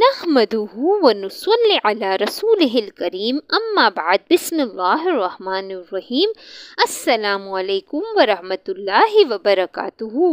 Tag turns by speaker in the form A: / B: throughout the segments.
A: نحمده ونصلی علی رسولہ الکریم اما بعد بسم اللہ الرحمن الرحیم السلام علیکم ورحمۃ اللہ وبرکاتہ۔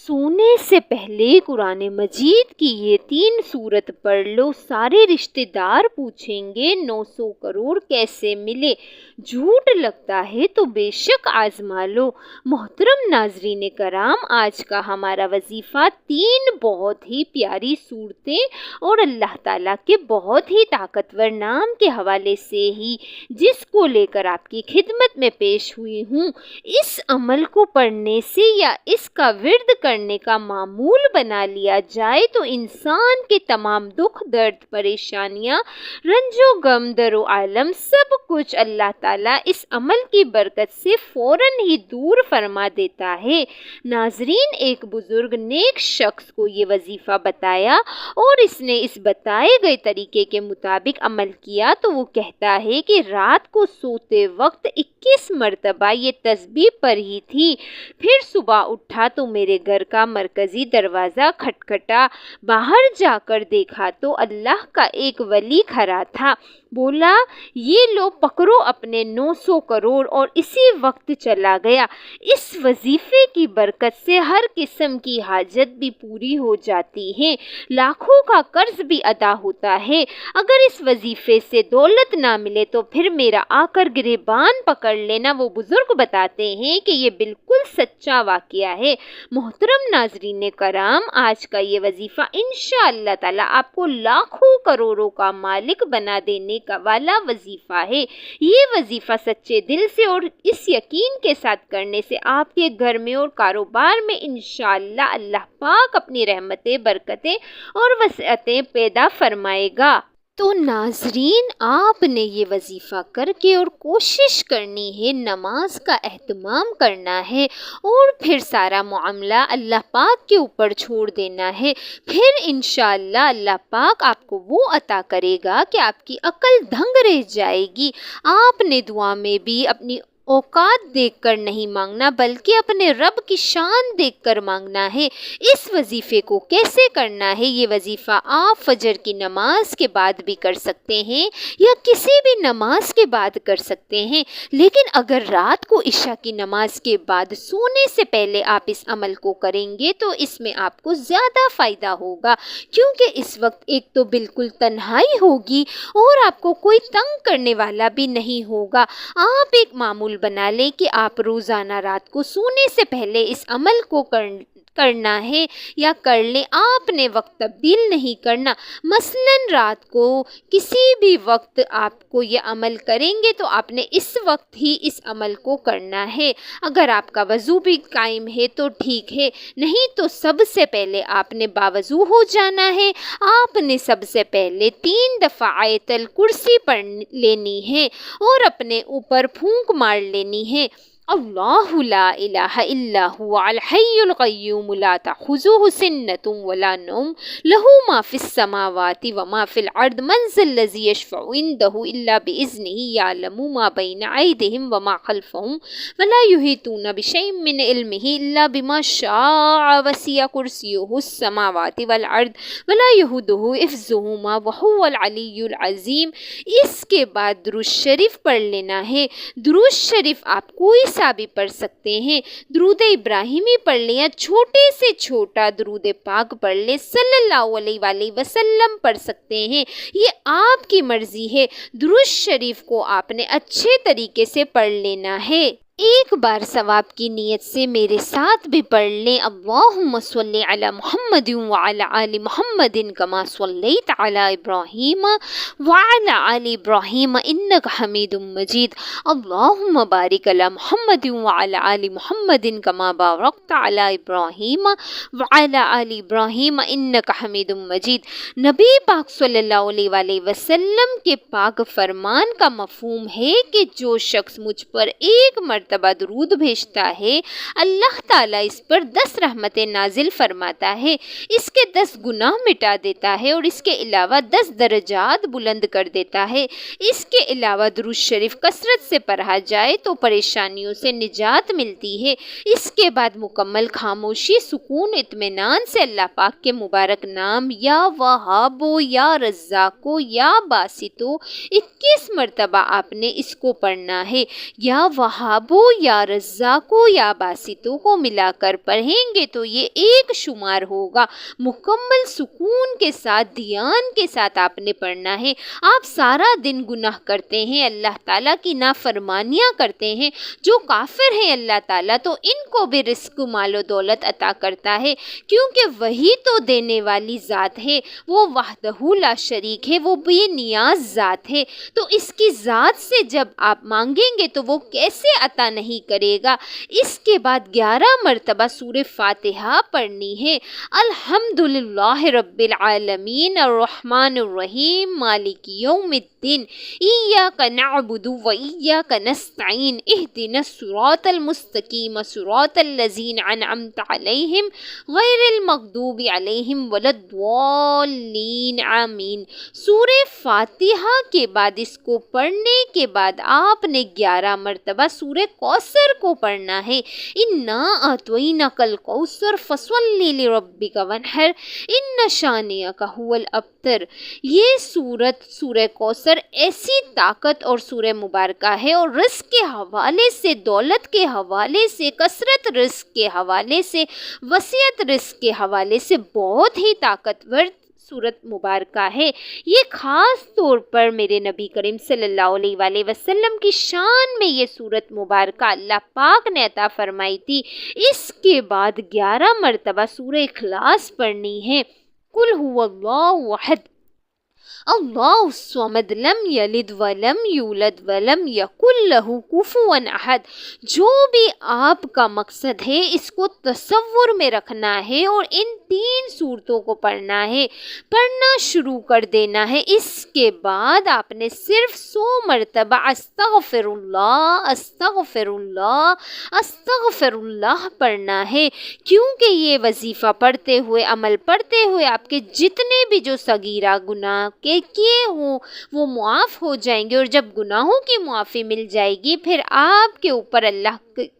A: سونے سے پہلے قرآن مجید کی یہ 3 سورت پڑھ لو، سارے رشتہ دار پوچھیں گے 900 کروڑ کیسے ملے؟ جھوٹ لگتا ہے تو بے شک آزما لو۔ محترم ناظرین کرام، آج کا ہمارا وظیفہ 3 بہت ہی پیاری صورتیں اور اللہ تعالیٰ کے بہت ہی طاقتور نام کے حوالے سے ہی جس کو لے کر آپ کی خدمت میں پیش ہوئی ہوں۔ اس عمل کو پڑھنے سے یا اس کا ورد کرنے کا معمول بنا لیا جائے تو انسان کے تمام دکھ درد پریشانیاں رنج و غم در و عالم سب کچھ اللہ تعالیٰ اس عمل کی برکت سے فوراً ہی دور فرما دیتا ہے۔ ناظرین، ایک بزرگ نیک شخص کو یہ وظیفہ بتایا اور اس نے اس بتائے گئے طریقے کے مطابق عمل کیا تو وہ کہتا ہے کہ رات کو سوتے وقت 21 مرتبہ یہ تسبیح پڑھی تھی۔ پھر صبح اٹھا تو میرے گھر کا مرکزی دروازہ کھٹکھٹا، باہر جا کر دیکھا تو اللہ کا ایک ولی کھڑا تھا۔ بولا، یہ لو پکڑو اپنے 900 کروڑ، اور اسی وقت چلا گیا۔ اس وظیفے کی برکت سے ہر قسم کی حاجت بھی پوری ہو جاتی ہے، لاکھوں کا قرض بھی ادا ہوتا ہے۔ اگر اس وظیفے سے دولت نہ ملے تو پھر میرا آ کر گریبان پکڑ لینا۔ وہ بزرگ بتاتے ہیں کہ یہ بالکل سچا واقعہ ہے۔ محترم ناظرین کرام، آج کا یہ وظیفہ انشاءاللہ تعالی آپ کو لاکھوں کروڑوں کا مالک بنا دینے کا والا وظیفہ ہے۔ یہ وظیفہ سچے دل سے اور اس یقین کے ساتھ کرنے سے آپ کے گھر میں اور کاروبار میں انشاءاللہ اللہ پاک اپنی رحمتیں، برکتیں اور وسعتیں پیدا فرمائے گا۔ تو ناظرین، آپ نے یہ وظیفہ کر کے اور کوشش کرنی ہے، نماز کا اہتمام کرنا ہے اور پھر سارا معاملہ اللہ پاک کے اوپر چھوڑ دینا ہے۔ پھر انشاءاللہ اللہ پاک آپ کو وہ عطا کرے گا کہ آپ کی عقل دھنگ رہ جائے گی۔ آپ نے دعا میں بھی اپنی اوقات دیکھ کر نہیں مانگنا بلکہ اپنے رب کی شان دیکھ کر مانگنا ہے۔ اس وظیفے کو کیسے کرنا ہے؟ یہ وظیفہ آپ فجر کی نماز کے بعد بھی کر سکتے ہیں یا کسی بھی نماز کے بعد کر سکتے ہیں، لیکن اگر رات کو عشاء کی نماز کے بعد سونے سے پہلے آپ اس عمل کو کریں گے تو اس میں آپ کو زیادہ فائدہ ہوگا، کیونکہ اس وقت ایک تو بالکل تنہائی ہوگی اور آپ کو کوئی تنگ کرنے والا بھی نہیں ہوگا۔ آپ ایک معمول بنا لیں کہ آپ روزانہ رات کو سونے سے پہلے اس عمل کو کرنا ہے یا کر لیں۔ آپ نے وقت تبدیل نہیں کرنا، مثلاً رات کو کسی بھی وقت آپ کو یہ عمل کریں گے تو آپ نے اس وقت ہی اس عمل کو کرنا ہے۔ اگر آپ کا وضو بھی قائم ہے تو ٹھیک ہے، نہیں تو سب سے پہلے آپ نے باوضو ہو جانا ہے۔ آپ نے سب سے پہلے 3 دفعہ آیت الکرسی پڑھ لینی ہے اور اپنے اوپر پھونک مار لینی ہے۔ اللہ لا الہ الا هو الحی القیوم لا تأخذہ سنۃ ولا نوم لہ ما فی السماوات وما فی الارض من ذا الذی یشفع عندہ الا بإذنہ یعلم ما بین ایدیہم وما خلفہم ولا یحیطون بشیء من علمہ الا بما شاء وسع کرسیہ السماوات والارض ولا یؤودہ حفظہما وہو العلی العظیم۔ اس کے بعد درود شریف پڑھ لینا ہے۔ درود شریف آپ کوئی سا بھی پڑھ سکتے ہیں، درود ابراہیمی پڑھ لیں یا چھوٹے سے چھوٹا درود پاک پڑھ لیں، صلی اللہ علیہ وآلہ وسلم پڑھ سکتے ہیں، یہ آپ کی مرضی ہے۔ درود شریف کو آپ نے اچھے طریقے سے پڑھ لینا ہے۔ ایک بار ثواب کی نیت سے میرے ساتھ بھی پڑھ لیں، اللہم صلی علی محمد وعلی آل محمد کما صلیت علی ابراہیم وعلی آل ابراہیم انک حمید مجید، اللہم بارک علی محمد وعلی آل محمد کما بارکت علی ابراہیم وعلی آل ابراہیم انک حمید مجید۔ نبی پاک صلی اللہ علیہ وآلہ وسلم کے پاک فرمان کا مفہوم ہے کہ جو شخص مجھ پر ایک مرتبہ مرتبہ درود بھیجتا ہے اللہ تعالیٰ اس پر 10 رحمتیں نازل فرماتا ہے، اس کے 10 گناہ مٹا دیتا ہے اور اس کے علاوہ 10 درجات بلند کر دیتا ہے۔ اس کے علاوہ درود شریف کثرت سے پڑھا جائے تو پریشانیوں سے نجات ملتی ہے۔ اس کے بعد مکمل خاموشی، سکون، اطمینان سے اللہ پاک کے مبارک نام یا وہابو یا رزاقو یا باسطو 21 مرتبہ آپ نے اس کو پڑھنا ہے۔ یا وہابو یا رزاقو یا باسطو کو ملا کر پڑھیں گے تو یہ ایک شمار ہوگا۔ مکمل سکون کے ساتھ، دھیان کے ساتھ آپ نے پڑھنا ہے۔ آپ سارا دن گناہ کرتے ہیں، اللہ تعالیٰ کی نافرمانیاں کرتے ہیں، جو کافر ہیں اللہ تعالیٰ تو ان کو بھی رزق، مال و دولت عطا کرتا ہے، کیونکہ وہی تو دینے والی ذات ہے، وہ وحدہ لا شریک ہے، وہ بے نیاز ذات ہے۔ تو اس کی ذات سے جب آپ مانگیں گے تو وہ کیسے عطا نہیں کرے گا۔ اس کے بعد 11 مرتبہ سورہ فاتحہ پڑھنی ہے۔ الحمدللہ رب العالمین الرحمن الرحیم مالک یوم الدین ایاک نعبد و ایاک نستعین اہدنا الصراط المستقیم صراط الذین انعمت علیہم غیر المغضوب علیہم ولا الضالین آمین۔ سورہ فاتحہ کے بعد اس کو پڑھنے کے بعد آپ نے 11 مرتبہ سورہ کوثر کو پڑھنا ہے۔ انا اعطیناک الکوثر فصلی لربک وانحر ان شانئک ھو الابتر۔ یہ سورہ کوثر ایسی طاقت اور سورہ مبارکہ ہے اور رزق کے حوالے سے، دولت کے حوالے سے، کثرت رزق کے حوالے سے، وسعت رزق کے حوالے سے بہت ہی طاقتور سورت مبارکہ ہے۔ یہ خاص طور پر میرے نبی کریم صلی اللہ علیہ وآلہ وسلم کی شان میں یہ سورت مبارکہ اللہ پاک نے عطا فرمائی تھی۔ اس کے بعد 11 مرتبہ سورہ اخلاص پڑھنی ہے۔ قل هو اللہ احد اللہ الصمد لم یلد ولم یولد ولم یکن لہ کفوا احد۔ جو بھی آپ کا مقصد ہے اس کو تصور میں رکھنا ہے اور ان 3 سورتوں کو پڑھنا ہے، پڑھنا شروع کر دینا ہے۔ اس کے بعد آپ نے صرف 100 مرتبہ استغفر اللہ استغفر اللہ استغفر اللہ پڑھنا ہے، کیونکہ یہ وظیفہ پڑھتے ہوئے، عمل پڑھتے ہوئے آپ کے جتنے بھی جو صغیرہ گناہ کے کیے ہوں وہ معاف ہو جائیں گے، اور جب گناہوں کی معافی مل جائے گی پھر آپ کے اوپر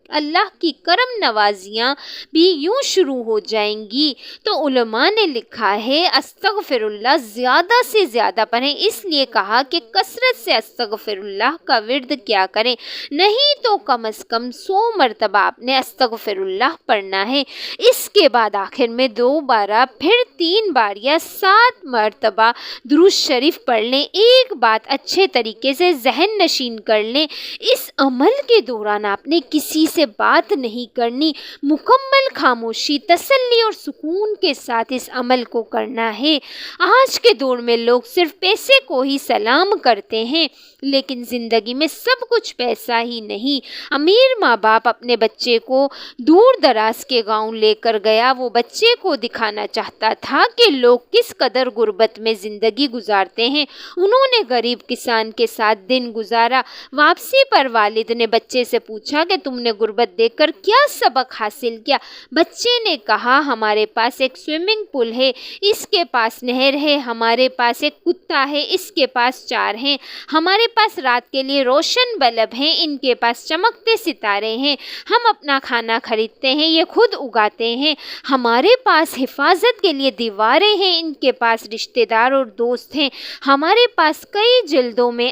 A: اللہ کی کرم نوازیاں بھی یوں شروع ہو جائیں گی۔ تو علماء نے لکھا ہے استغفر اللہ زیادہ سے زیادہ پڑھیں، اس لیے کہا کہ کثرت سے استغفر اللہ کا ورد کیا کریں، نہیں تو کم از کم 100 مرتبہ آپ نے استغفر اللہ پڑھنا ہے۔ اس کے بعد آخر میں 2 بار پھر 3 بار یا 7 مرتبہ درود شریف پڑھ لیں۔ ایک بات اچھے طریقے سے ذہن نشین کر لیں، اس عمل کے دوران آپ نے کسی سے بات نہیں کرنی، مکمل خاموشی، تسلی اور سکون کے ساتھ اس عمل کو کرنا ہے۔ آج کے دور میں لوگ صرف پیسے کو ہی سلام کرتے ہیں، لیکن زندگی میں سب کچھ پیسہ ہی نہیں۔ امیر ماں باپ اپنے بچے کو دور دراز کے گاؤں لے کر گیا، وہ بچے کو دکھانا چاہتا تھا کہ لوگ کس قدر غربت میں زندگی گزارتے ہیں۔ انہوں نے غریب کسان کے ساتھ دن گزارا۔ واپسی پر والد نے بچے سے پوچھا کہ تم نے غربت دیکھ کر کیا سبق حاصل کیا؟ بچے نے کہا ہمارے پاس ایک سوئمنگ پول ہے، اس کے پاس نہر ہے، ہمارے پاس ایک کتا ہے، اس کے پاس 4 ہیں، ہمارے پاس رات کے لیے روشن بلب ہیں، ان کے پاس چمکتے ستارے ہیں، ہم اپنا کھانا خریدتے ہیں، یہ خود اگاتے ہیں، ہمارے پاس حفاظت کے لیے دیواریں ہیں، ان کے پاس رشتہ دار اور دوست ہیں، ہمارے پاس کئی جلدوں میں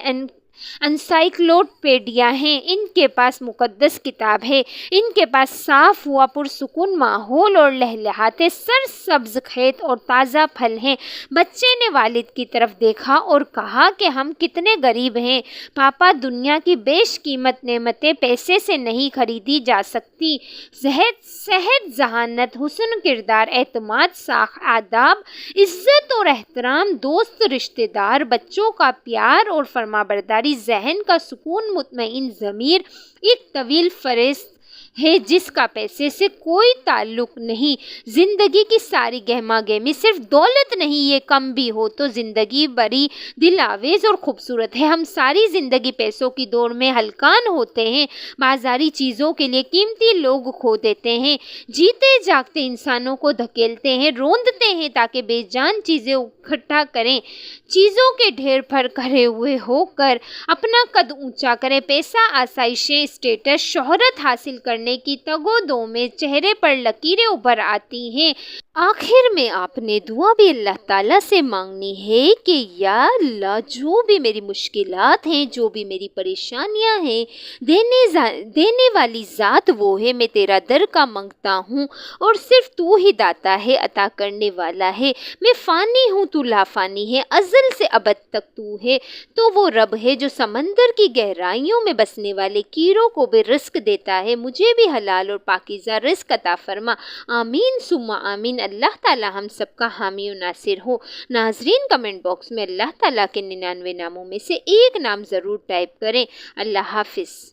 A: انسائکلوپیڈیا ہیں، ان کے پاس مقدس کتاب ہے، ان کے پاس صاف ہوا پرسکون ماحول اور لہلہاتے سرسبز کھیت اور تازہ پھل ہیں۔ بچے نے والد کی طرف دیکھا اور کہا کہ ہم کتنے غریب ہیں پاپا، دنیا کی بیش قیمت نعمتیں پیسے سے نہیں خریدی جا سکتی۔ صحت، ذہانت، حسن کردار، اعتماد، ساخت، آداب، عزت اور احترام، دوست، رشتہ دار، بچوں کا پیار اور فرمانبرداری، ذہن کا سکون، مطمئن ضمیر، ایک طویل ہے جس کا پیسے سے کوئی تعلق نہیں۔ زندگی کی ساری گہما گہمی صرف دولت نہیں، یہ کم بھی ہو تو زندگی بڑی دل آویز اور خوبصورت ہے۔ ہم ساری زندگی پیسوں کی دوڑ میں ہلکان ہوتے ہیں، بازاری چیزوں کے لیے قیمتی لوگ کھو دیتے ہیں، جیتے جاگتے انسانوں کو دھکیلتے ہیں، روندتے ہیں تاکہ بے جان چیزیں اکٹھا کریں، چیزوں کے ڈھیر پر کھڑے ہوئے ہو کر اپنا قد اونچا کریں۔ پیسہ، آسائشیں، اسٹیٹس، شہرت حاصل کرنے کی تگ و دو میں چہرے پر لکیریں ابھر آتی ہیں۔ آخر میں آپ نے دعا بھی اللہ تعالیٰ سے مانگنی ہے کہ یا اللہ، جو بھی میری مشکلات ہیں، جو بھی میری پریشانیاں ہیں، دینے والی ذات وہ ہے، میں تیرا در کا مانگتا ہوں اور صرف تو ہی داتا ہے، عطا کرنے والا ہے۔ میں فانی ہوں، تو لا فانی ہے، ازل سے ابد تک تو ہے۔ تو وہ رب ہے جو سمندر کی گہرائیوں میں بسنے والے کیڑوں کو بھی رزق دیتا ہے، مجھے بھی حلال اور پاکیزہ رزق عطا فرما۔ آمین ثم آمین۔ اللہ تعالیٰ ہم سب کا حامی و ناصر ہو۔ ناظرین، کمنٹ باکس میں اللہ تعالیٰ کے 99 ناموں میں سے ایک نام ضرور ٹائپ کریں۔ اللہ حافظ۔